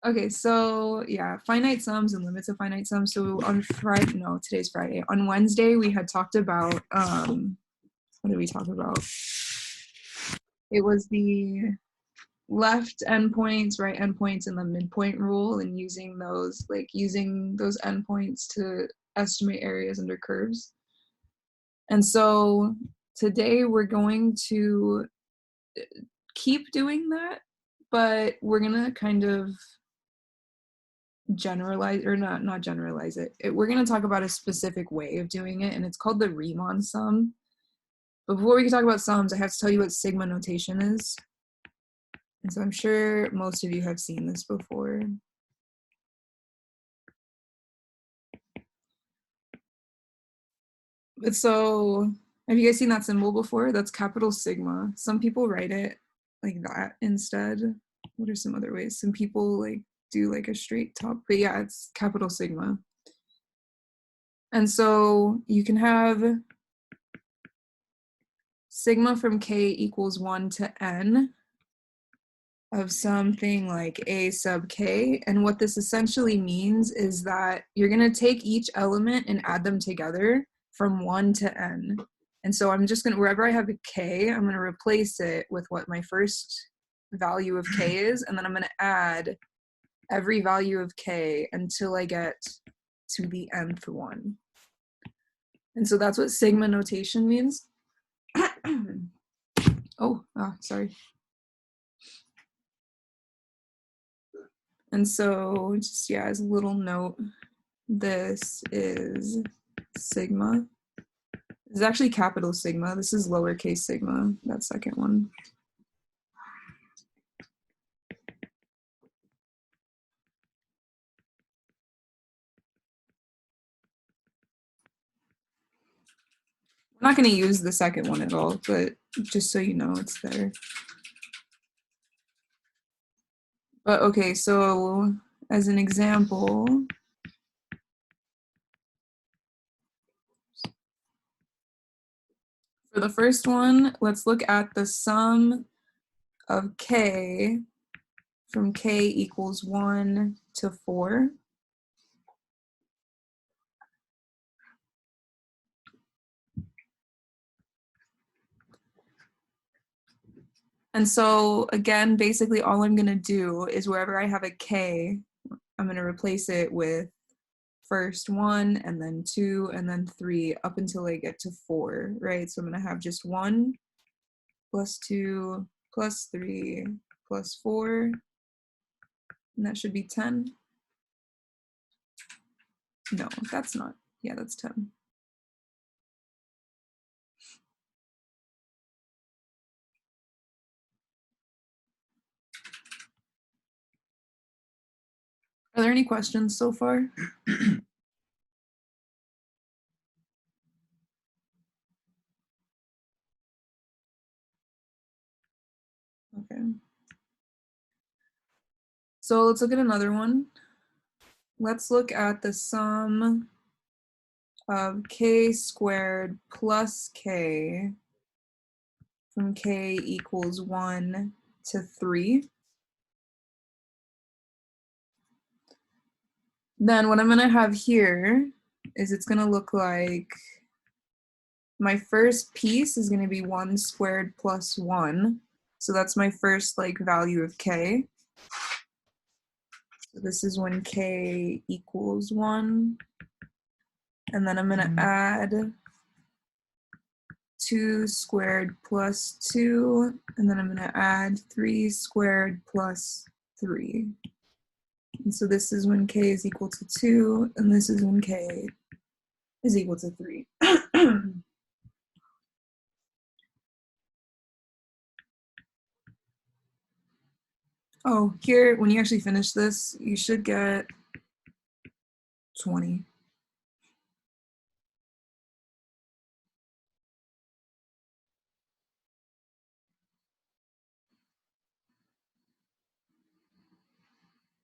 Okay, so yeah, finite sums and limits of finite sums. So on Friday, no, today's Friday. On Wednesday, we had talked about, what did we talk about? It was the left endpoints, right endpoints, and the midpoint rule, and using those endpoints to estimate areas under curves. And so today we're going to keep doing that, but we're gonna kind of generalize, or not generalize it. We're going to talk about a specific way of doing it, and it's called the Riemann sum. But before we can talk about sums, I have to tell you what sigma notation is. And so I'm sure most of you have seen this before. But so have you guys seen that symbol before? That's capital sigma. Some people write it like that instead. What are some other ways? Some people like do like a straight top, but yeah, it's capital sigma. And so you can have sigma from k equals 1 to n of something like a sub k. And what this essentially means is that you're going to take each element and add them together from 1 to n. And so I'm just going to, wherever I have a k, I'm going to replace it with what my first value of k is, and then I'm going to add every value of k until I get to the nth one. And so that's what sigma notation means. Sorry. And so just, yeah, as a little note, this is sigma. This is actually capital sigma. This is lowercase sigma, that second one. I'm not going to use the second one at all, but just so you know, it's there. But okay, so as an example, for the first one, let's look at the sum of k from k equals 1 to 4. And so again, basically all I'm going to do is wherever I have a k, I'm going to replace it with first 1 and then 2 and then 3 up until I get to 4, right? So I'm going to have just 1 plus 2 plus 3 plus 4, and that should be 10. No, that's not. Yeah, that's 10. Are there any questions so far? Okay. So let's look at another one. Let's look at the sum of k squared plus k from k equals 1 to 3. Then what I'm going to have here is it's going to look like my first piece is going to be 1 squared plus 1. So that's my first like value of k. So this is when k equals 1. And then I'm going to add 2 squared plus 2. And then I'm going to add 3 squared plus 3. And so this is when k is equal to 2. And this is when k is equal to 3. Oh, here, when you actually finish this, you should get 20.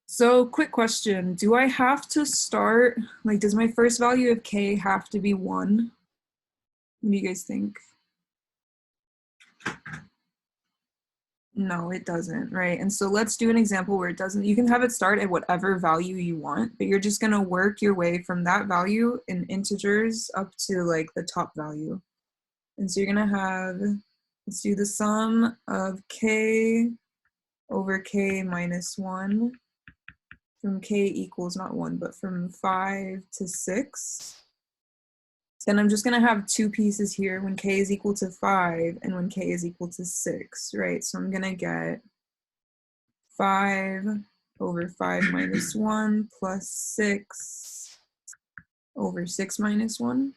So quick question, do I have to start, like does my first value of k have to be 1? What do you guys think? No, it doesn't, right? And so let's do an example where it doesn't. You can have it start at whatever value you want, but you're just going to work your way from that value in integers up to like the top value. And so you're going to have, let's do the sum of k over k minus 1 from k equals not 1, but from 5 to 6. Then I'm just going to have two pieces here when k is equal to 5 and when k is equal to 6, right? So I'm going to get 5 over 5 minus 1 plus 6 over 6 minus 1.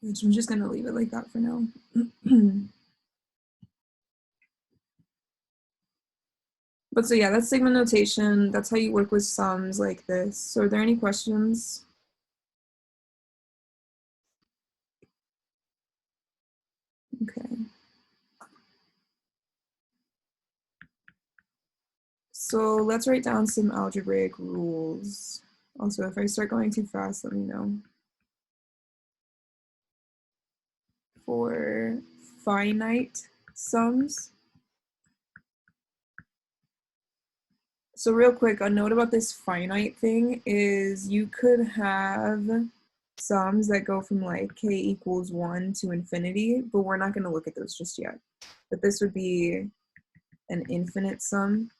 Which I'm just going to leave it like that for now. But so yeah, that's sigma notation. That's how you work with sums like this. So are there any questions? Okay. So let's write down some algebraic rules. Also, if I start going too fast, let me know. For finite sums. So real quick, a note about this finite thing is you could have sums that go from like k equals 1 to infinity, but we're not going to look at those just yet. But this would be an infinite sum.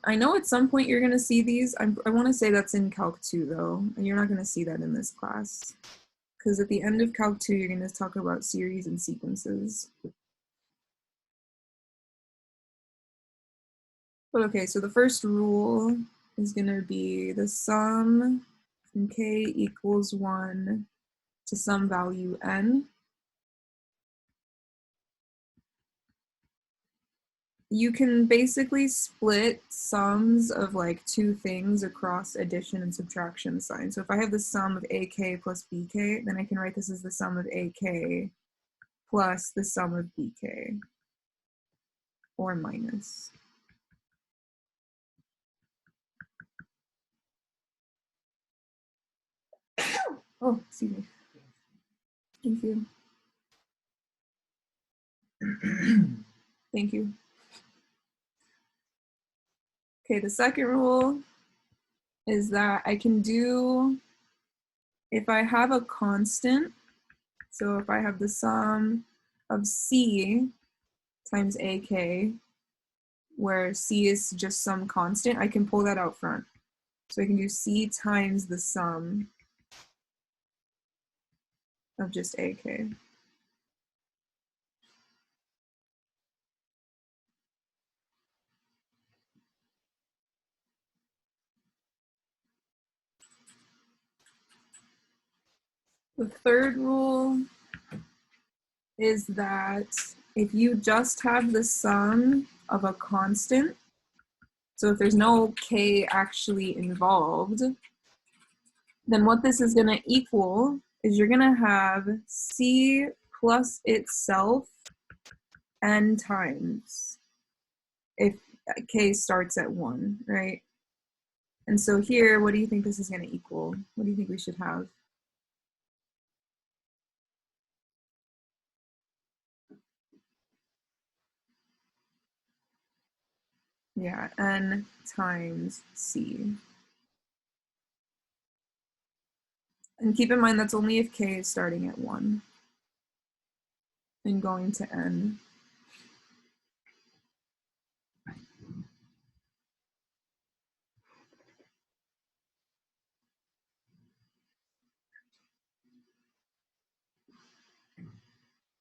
I know at some point you're going to see these. I want to say that's in Calc 2 though, and you're not going to see that in this class. Because at the end of Calc 2, you're going to talk about series and sequences. But okay, so the first rule is going to be the sum from k equals 1 to some value n. You can basically split sums of like two things across addition and subtraction signs. So if I have the sum of AK plus BK, then I can write this as the sum of AK plus the sum of BK, or minus. Oh, excuse me. Thank you. Thank you. Okay, the second rule is that I can do, if I have a constant, so if I have the sum of C times AK, where C is just some constant, I can pull that out front. So I can do C times the sum of just AK. The third rule is that if you just have the sum of a constant, so if there's no K actually involved, then what this is going to equal is you're going to have C plus itself n times if K starts at 1, right? And so here, what do you think this is going to equal? What do you think we should have? Yeah, n times C. And keep in mind that's only if K is starting at 1 and going to n.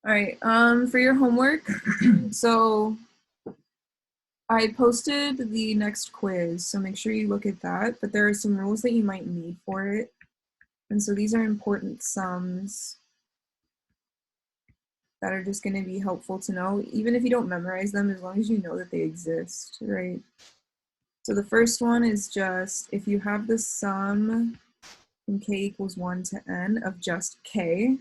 All right, for your homework, so I posted the next quiz, so make sure you look at that, but there are some rules that you might need for it. And so these are important sums that are just going to be helpful to know, even if you don't memorize them, as long as you know that they exist, right? So the first one is just, if you have the sum from k equals 1 to n of just k,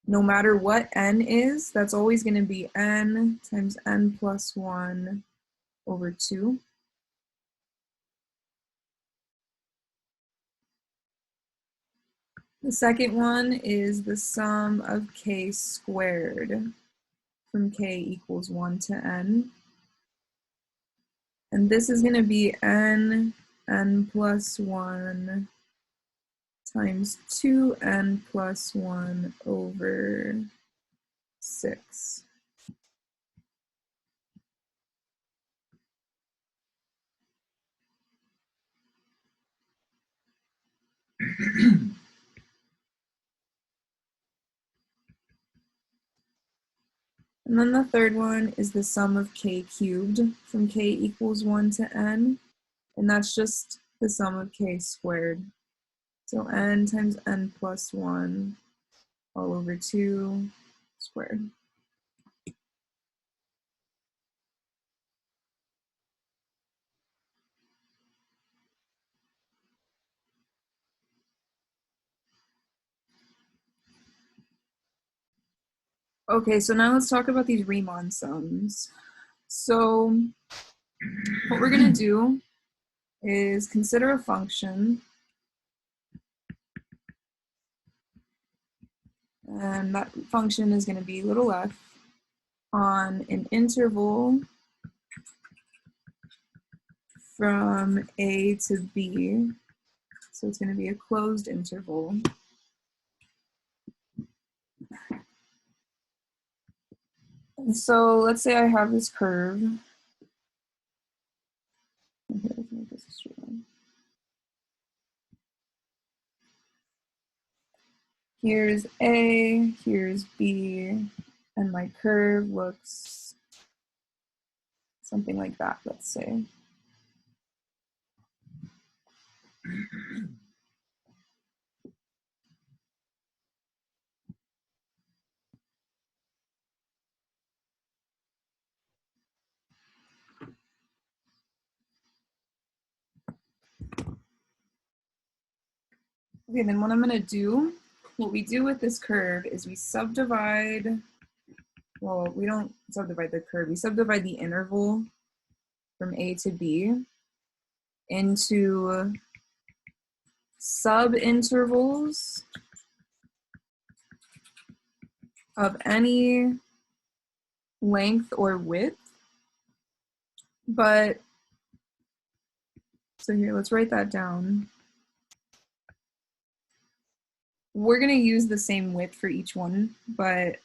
no matter what n is, that's always going to be n times n plus 1 over 2. The second one is the sum of k squared from k equals 1 to n. And this is going to be n plus 1 times 2n plus 1 over 6. And then the third one is the sum of k cubed from k equals 1 to n. And that's just the sum of k squared. So n times n plus 1 all over 2 squared. Okay, so now let's talk about these Riemann sums. So what we're going to do is consider a function, and that function is going to be little f on an interval from a to b. So it's going to be a closed interval. And so let's say I have this curve. Okay, let's make this a straight line. Here's A, here's B, and my curve looks something like that, let's say. Okay, then what I'm going to do, what we do with this curve is we subdivide, well, we don't subdivide the curve, we subdivide the interval from A to B into subintervals of any length or width. But, so here, let's write that down. We're going to use the same width for each one, but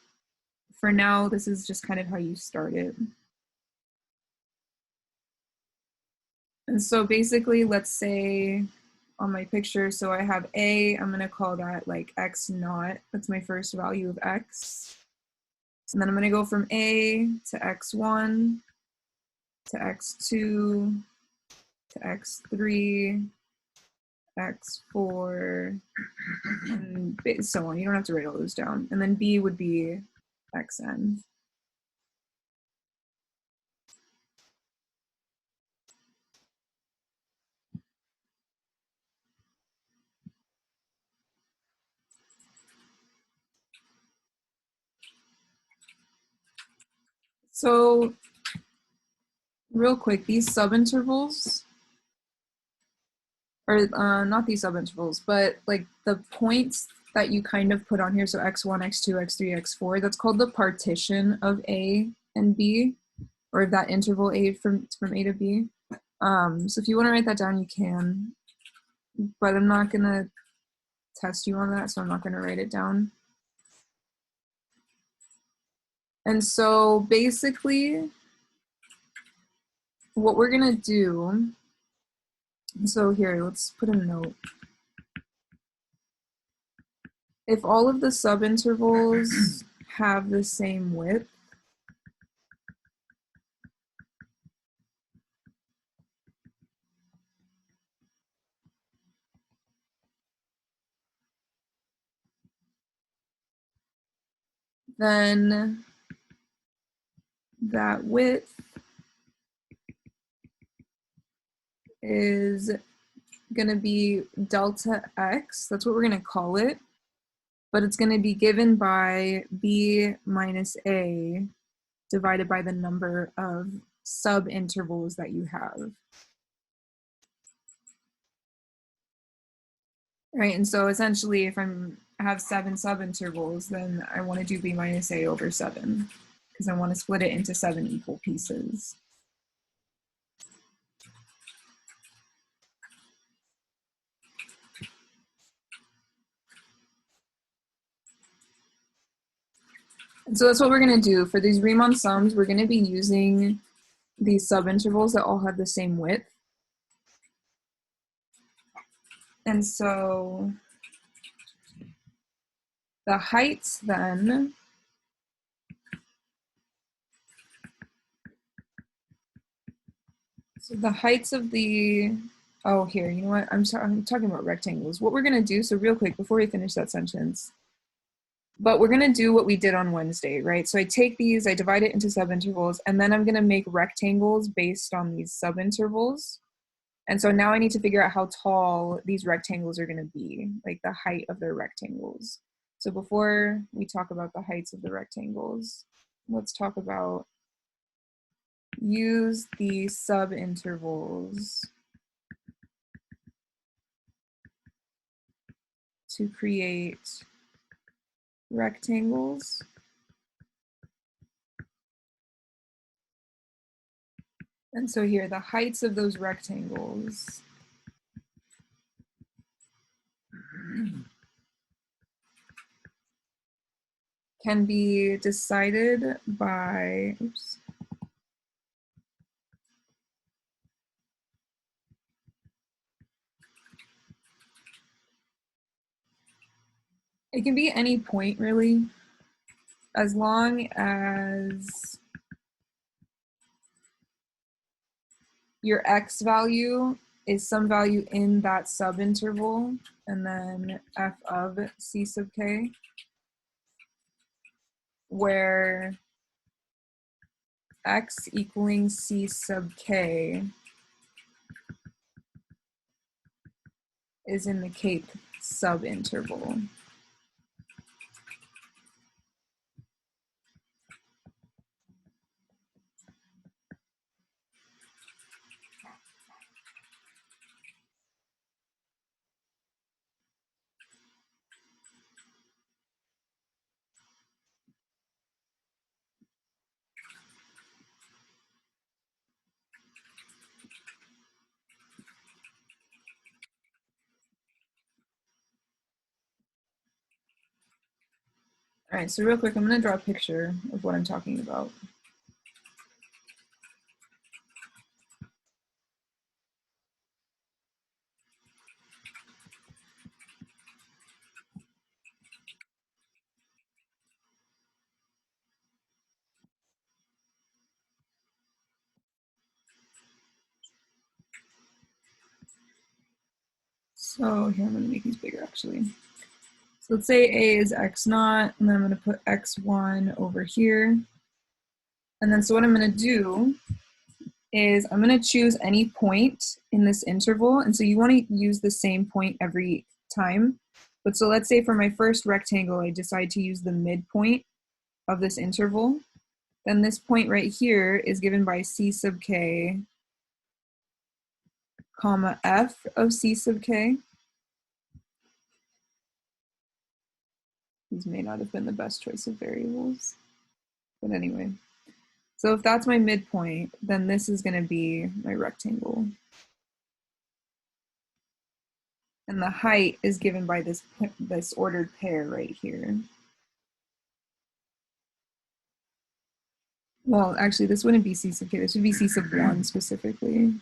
for now, this is just kind of how you start it. And so basically, let's say on my picture, so I have A, I'm going to call that like x naught. That's my first value of x. And then I'm going to go from A to x1 to x2 to x3, x4, and so on. You don't have to write all those down. And then B would be xn. So real quick, these subintervals, or not these subintervals, but like the points that you kind of put on here, so x1, x2, x3, x4, that's called the partition of A and B, or that interval A from A to B. So if you want to write that down, you can, but I'm not going to test you on that, so I'm not going to write it down. And so basically, what we're going to do, so here, let's put a note. If all of the subintervals have the same width, then that width is going to be delta x. That's what we're going to call it. But it's going to be given by b minus a divided by the number of subintervals that you have. Right, and so essentially if I have 7 subintervals, then I want to do b minus a over 7, because I want to split it into 7 equal pieces. And so that's what we're going to do. For these Riemann sums, we're going to be using these subintervals that all have the same width. And so the heights then, so the heights of the, oh here, you know what, I'm talking about rectangles. What we're going to do, so real quick before we finish that sentence, but we're going to do what we did on Wednesday, right? So I take these, I divide it into subintervals, and then I'm going to make rectangles based on these subintervals. And so now I need to figure out how tall these rectangles are going to be, like the height of their rectangles. So before we talk about the heights of the rectangles, let's talk about use the subintervals to create rectangles. And so here, the heights of those rectangles can be decided by, oops. It can be any point really, as long as your x value is some value in that subinterval, and then f of c sub k, where x equaling c sub k is in the kth subinterval. All right, so real quick, I'm going to draw a picture of what I'm talking about. So here, I'm going to make these bigger actually. So let's say A is x naught, and then I'm going to put x1 over here. And then so what I'm going to do is I'm going to choose any point in this interval. And so you want to use the same point every time. But so let's say for my first rectangle, I decide to use the midpoint of this interval. Then this point right here is given by c sub k, comma f of c sub k. These may not have been the best choice of variables. But anyway, so if that's my midpoint, then this is going to be my rectangle. And the height is given by this ordered pair right here. Well, actually, this wouldn't be c sub k. This would be c sub 1 specifically.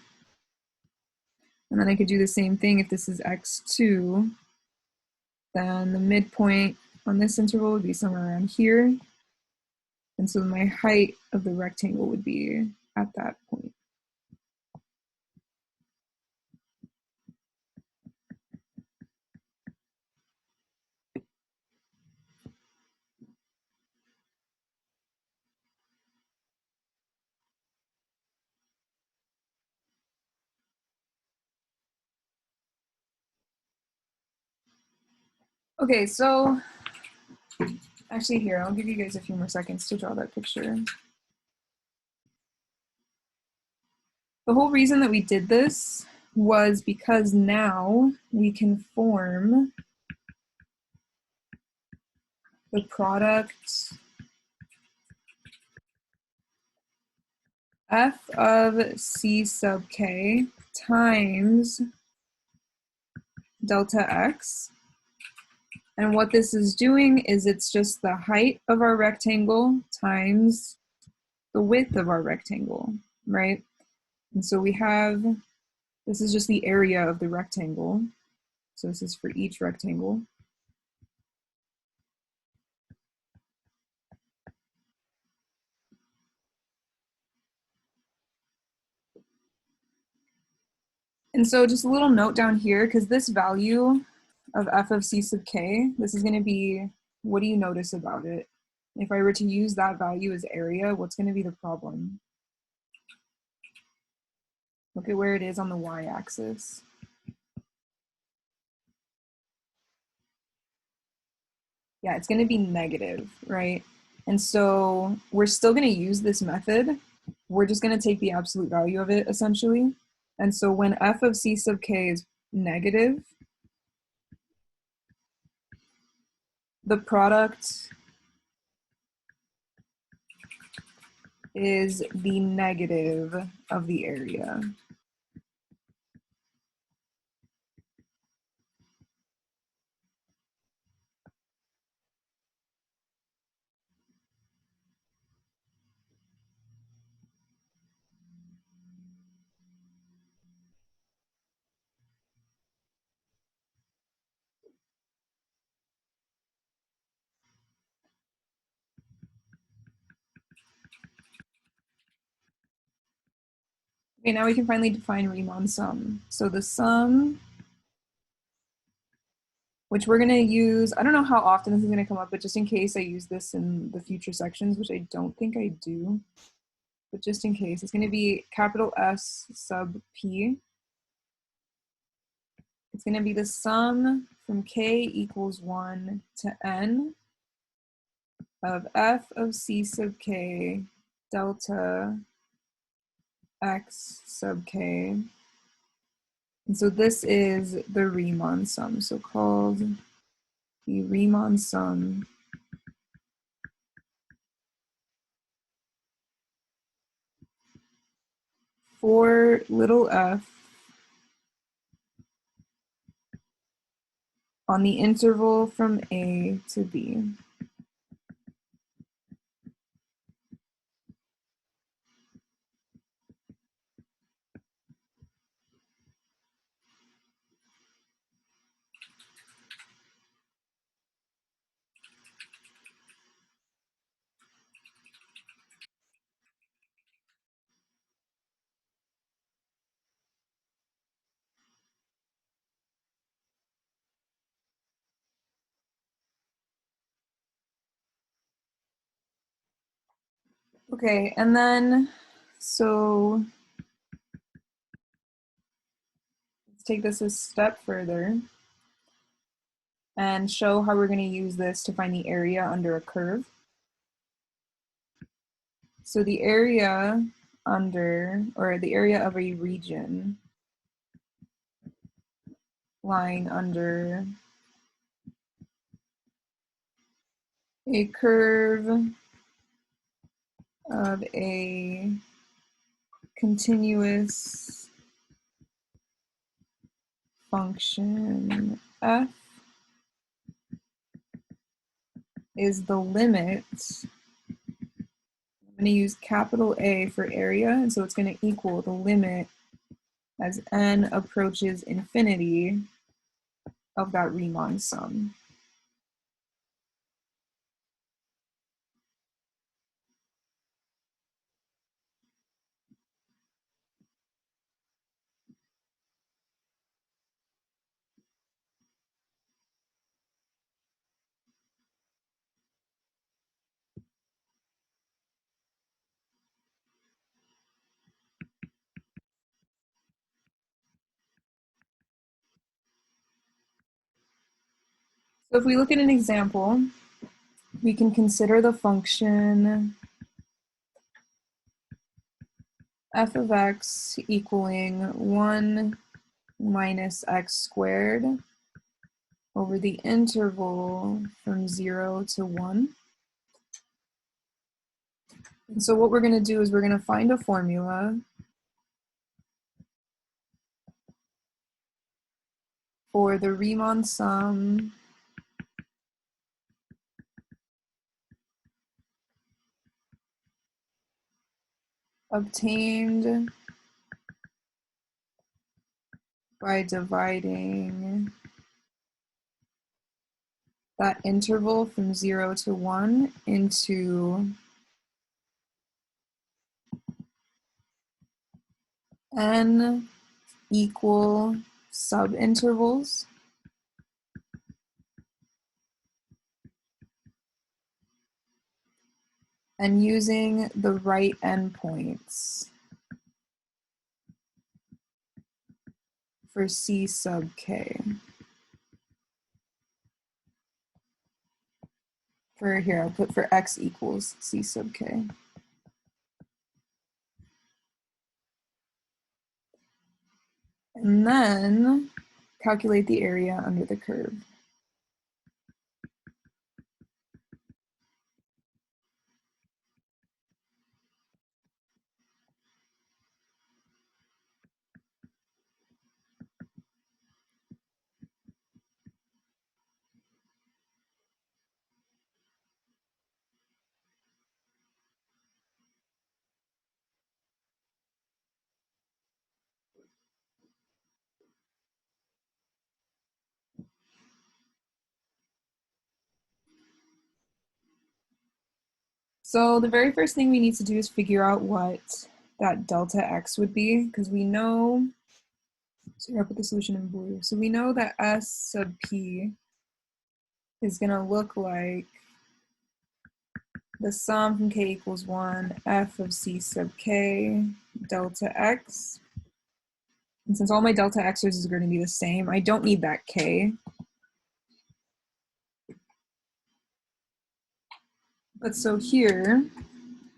And then I could do the same thing if this is x2. Then the midpoint on this interval would be somewhere around here. And so my height of the rectangle would be at that point. Okay, so actually here, I'll give you guys a few more seconds to draw that picture. The whole reason that we did this was because now we can form the product f of c sub k times delta x. And what this is doing is it's just the height of our rectangle times the width of our rectangle, right? And so we have, this is just the area of the rectangle. So this is for each rectangle. And so just a little note down here, because this value of f of c sub k, this is going to be, what do you notice about it? If I were to use that value as area, what's going to be the problem? Look at where it is on the y-axis. Yeah, it's going to be negative, right? And so we're still going to use this method. We're just going to take the absolute value of it, essentially. And so when f of c sub k is negative, the product is the negative of the area. Okay, now we can finally define Riemann sum. So the sum, which we're gonna use, I don't know how often this is gonna come up, but just in case I use this in the future sections, which I don't think I do, but just in case, it's gonna be capital S sub P. It's gonna be the sum from k equals 1 to n of f of c sub k delta x sub k. And so this is the Riemann sum, so called the Riemann sum for little f on the interval from A to B. Okay, and then, so let's take this a step further and show how we're going to use this to find the area under a curve. So the area under, or the area of a region lying under a curve of a continuous function f is the limit. I'm going to use capital A for area, and so it's going to equal the limit as n approaches infinity of that Riemann sum. So if we look at an example, we can consider the function f of x equaling 1 minus x squared over the interval from 0 to 1. And so what we're going to do is we're going to find a formula for the Riemann sum obtained by dividing that interval from 0 to 1 into n equal subintervals. And using the right endpoints for C sub k. For here, I'll put for x equals C sub k. And then calculate the area under the curve. So the very first thing we need to do is figure out what that delta x would be, because we know, so here I'll put the solution in blue. So we know that S sub p is going to look like the sum from k equals 1 f of C sub k delta x. And since all my delta x's is going to be the same, I don't need that k. But so here,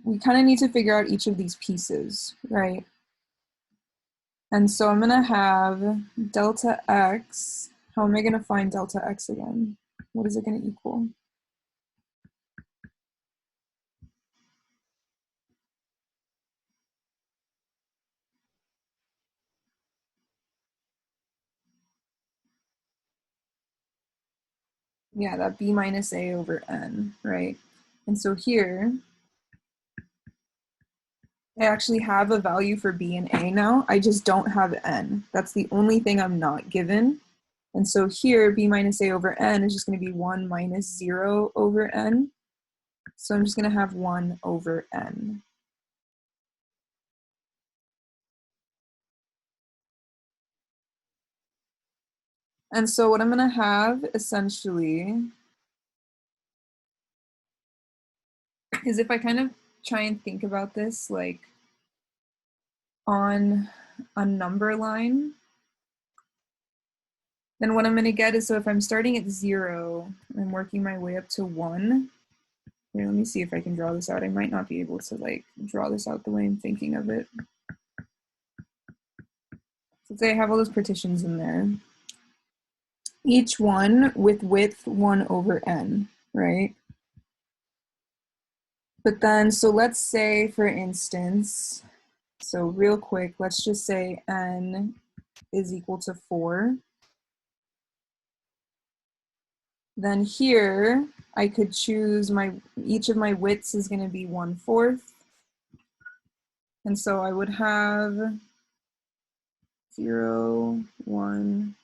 we kind of need to figure out each of these pieces, right? And so I'm gonna have delta x. How am I gonna find delta x again? What is it gonna equal? Yeah, that b minus a over n, right? And so here, I actually have a value for b and a now. I just don't have n. That's the only thing I'm not given. And so here, b minus a over n is just going to be 1 minus 0 over n. So I'm just going to have 1 over n. And so what I'm going to have essentially is, if I kind of try and think about this like on a number line, then what I'm going to get is, so if I'm starting at 0 and I'm working my way up to 1, here, let me see if I can draw this out. I might not be able to like draw this out the way I'm thinking of it. So say I have all those partitions in there, each one with width 1 over n, right? But then, so let's say, for instance, so real quick, let's just say n is equal to 4. Then here, I could choose each of my widths is going to be 1/4. And so I would have 0, 1,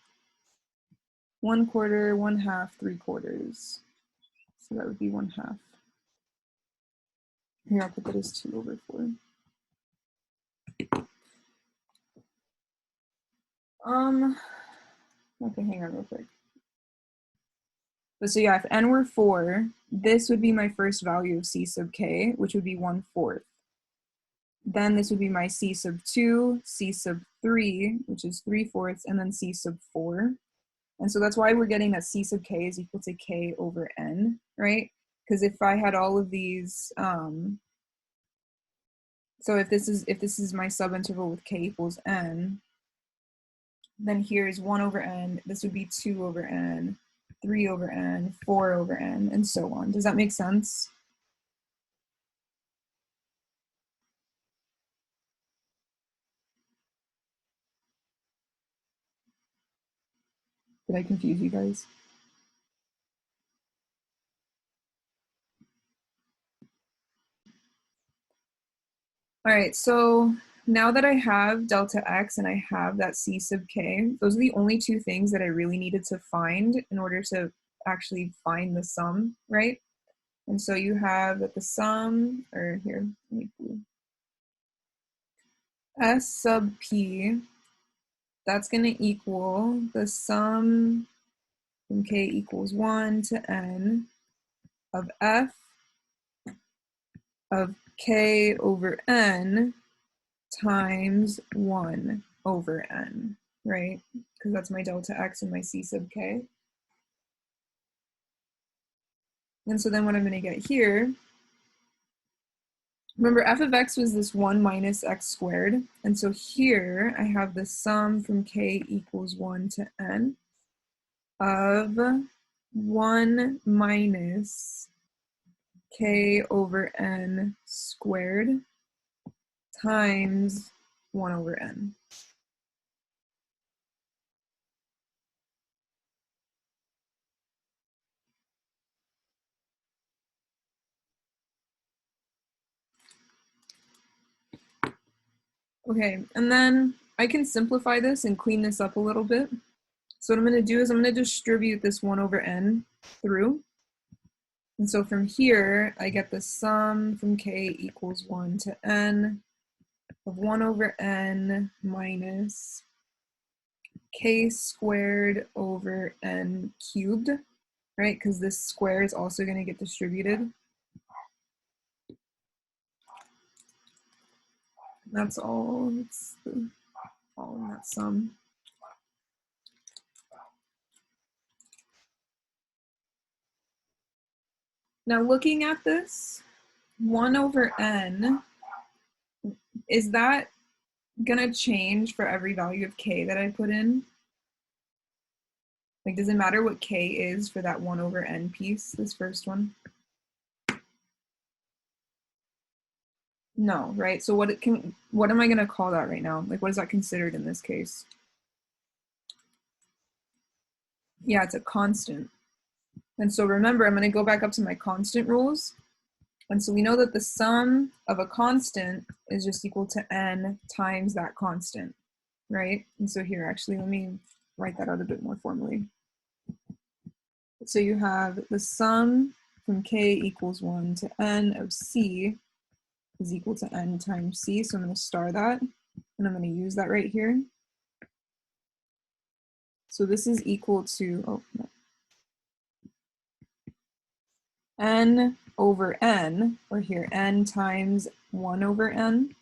1/4, 1/2, 3/4. So that would be 1/2. Here, I'll put that as 2 over 4. Okay, hang on real quick. But so yeah, if n were 4, this would be my first value of C sub k, which would be 1/4. Then this would be my C sub 2, C sub 3, which is 3/4, and then C sub 4. And so that's why we're getting that C sub k is equal to k over n, right? Because if I had all of these, so if this is my subinterval with k equals n, Then here's 1 over n. This would be 2 over n, 3 over n, 4 over n, and so on. Does that make sense? Did I confuse you guys? All right, so now that I have delta x and I have that c sub k, those are the only two things that I really needed to find in order to actually find the sum, right? And so you have that the sum, or here, s sub p, that's going to equal the sum from k equals 1 to n of f of k over n times 1 over n, right? Because that's my delta x and my c sub k. And so then what I'm going to get here, remember f of x was this 1 minus x squared. And so here I have the sum from k equals 1 to n of 1 minus k over n squared times 1 over n. Okay, and then I can simplify this and clean this up a little bit. So what I'm going to do is I'm going to distribute this 1 over n through. And so from here, I get the sum from k equals 1 to n of 1 over n minus k squared over n cubed, right? Because this square is also going to get distributed. That's all. It's all in that sum. Now looking at this, 1 over n, is that gonna change for every value of k that I put in? Like, does it matter what k is for that 1 over n piece, this first one? No, right? So what am I gonna call that right now? Like, what is that considered in this case? Yeah, it's a constant. And so remember, I'm gonna go back up to my constant rules. And so we know that the sum of a constant is just equal to n times that constant, right? And so here, actually, let me write that out a bit more formally. So you have the sum from k equals 1 to n of c is equal to n times c. So I'm going to star that, and I'm going to use that right here. So this is equal to, oh, no, n over n, or here, n times 1 over n.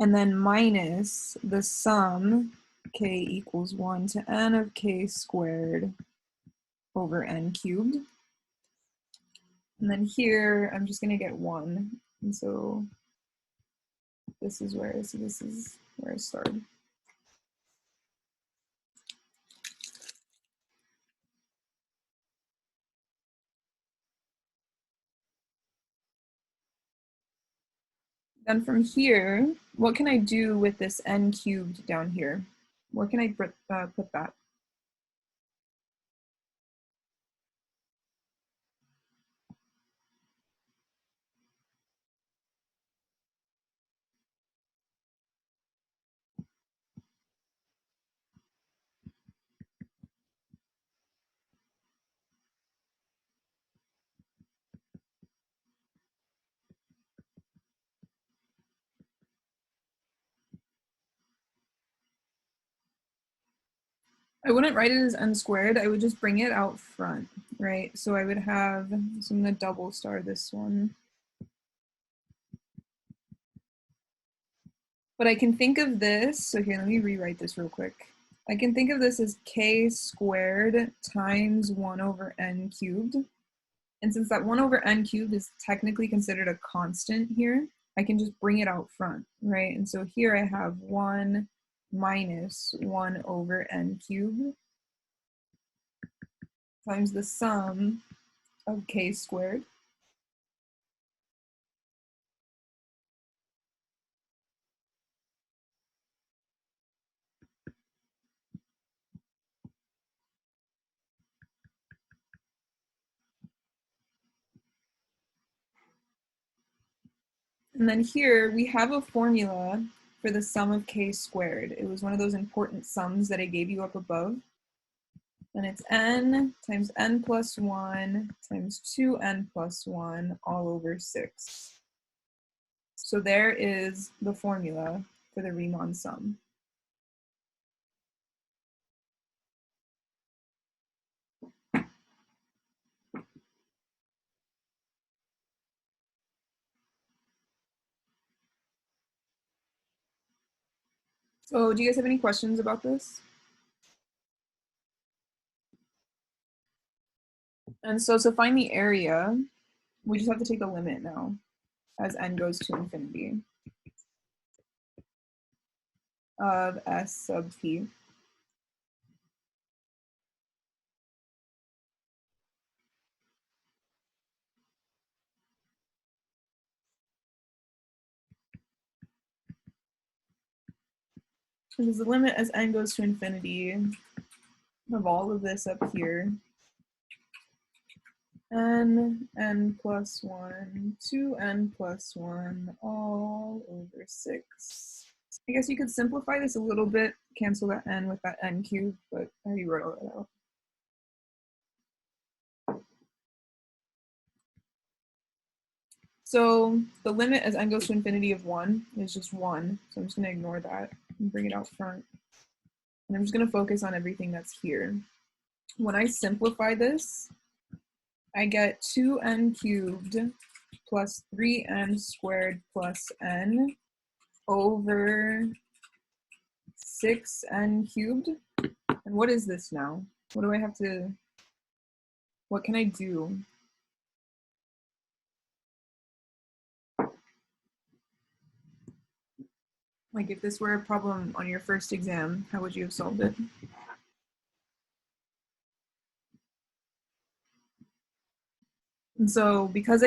And then minus the sum k equals 1 to n of k squared over n cubed. And then here, I'm just going to get 1. And so this is where I started. Then from here, what can I do with this n cubed down here? Where can I put that? I wouldn't write it as n squared. I would just bring it out front, right? So I would have, so I'm going to double star this one. But I can think of this, so here, let me rewrite this real quick. I can think of this as k squared times 1 over n cubed. And since that 1 over n cubed is technically considered a constant here, I can just bring it out front, right? And so here I have 1 minus 1 over n cubed times the sum of k squared. And then here we have a formula for the sum of k squared. It was one of those important sums that I gave you up above. And it's n times n plus 1 times 2n plus 1 all over 6. So there is the formula for the Riemann sum. So do you guys have any questions about this? And so to find the area, we just have to take the limit now as n goes to infinity of s sub t. Which is the limit as n goes to infinity of all of this up here. n plus 1, 2n plus 1, all over 6. I guess you could simplify this a little bit, cancel that n with that n cubed, but I already wrote all that out. So the limit as n goes to infinity of 1 is just 1. So I'm just going to ignore that and bring it out front. And I'm just going to focus on everything that's here. When I simplify this, I get 2n cubed plus 3n squared plus n over 6n cubed. And what is this now? What do I have to, what can I do? Like if this were a problem on your first exam, how would you have solved it? And so because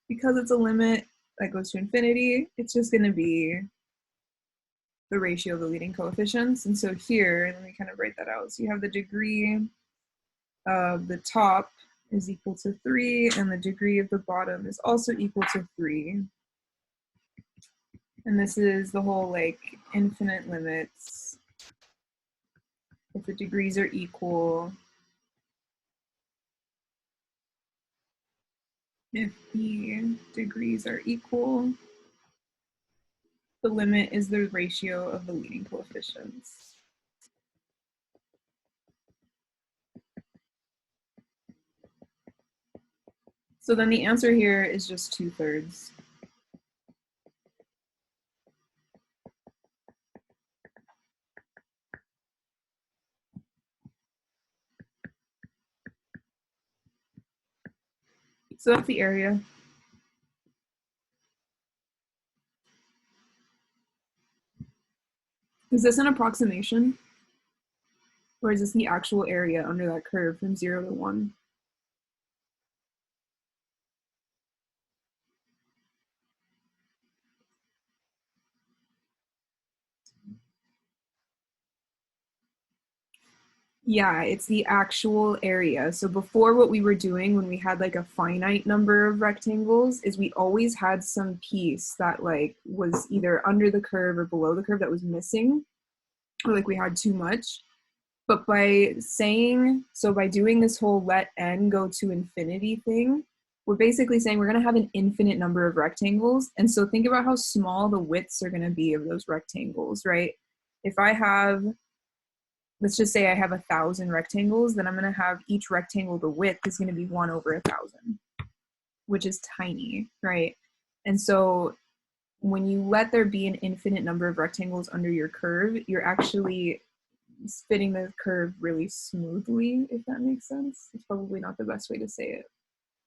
because it's a limit that goes to infinity, it's just going to be the ratio of the leading coefficients. And so here, let me kind of write that out. So you have the degree of the top is equal to 3, and the degree of the bottom is also equal to 3. And this is the whole like infinite limits. If the degrees are equal, if the degrees are equal, the limit is the ratio of the leading coefficients. So then the answer here is just 2/3. So that's the area. Is this an approximation? Or is this the actual area under that curve from 0 to 1? Yeah, it's the actual area. So before, what we were doing when we had like a finite number of rectangles is we always had some piece that like was either under the curve or below the curve that was missing, or like we had too much. But by saying, so by doing this whole let n go to infinity thing, we're basically saying we're going to have an infinite number of rectangles. And so think about how small the widths are going to be of those rectangles, right? If I have, let's just say I have 1,000 rectangles, then I'm going to have each rectangle, the width is going to be 1 over 1,000, which is tiny, right? And so when you let there be an infinite number of rectangles under your curve, you're actually fitting the curve really smoothly, if that makes sense. It's probably not the best way to say it.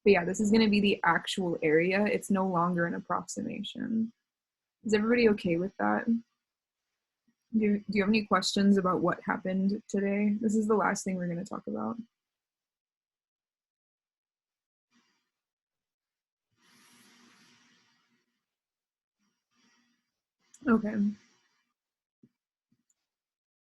But yeah, this is going to be the actual area. It's no longer an approximation. Is everybody okay with that? Do you have any questions about what happened today? This is the last thing we're going to talk about. Okay.